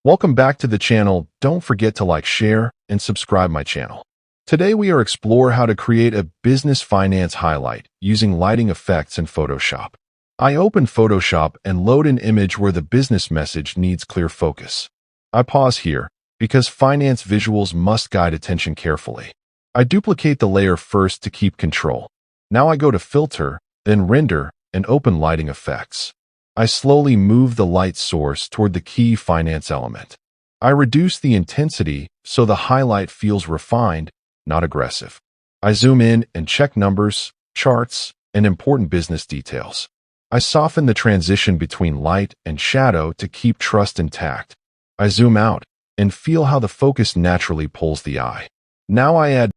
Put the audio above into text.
Welcome back to the channel. Don't forget to like, share, and subscribe my channel. Today we are explore how to create a business finance highlight using lighting effects in Photoshop. I open Photoshop and load an image where the business message needs clear focus. I pause here because finance visuals must guide attention carefully. I duplicate the layer first to keep control. Now I go to Filter, then Render, and open Lighting Effects. I slowly move the light source toward the key finance element. I reduce the intensity so the highlight feels refined, not aggressive. I zoom in and check numbers, charts, and important business details. I soften the transition between light and shadow to keep trust intact. I zoom out and feel how the focus naturally pulls the eye. Now I add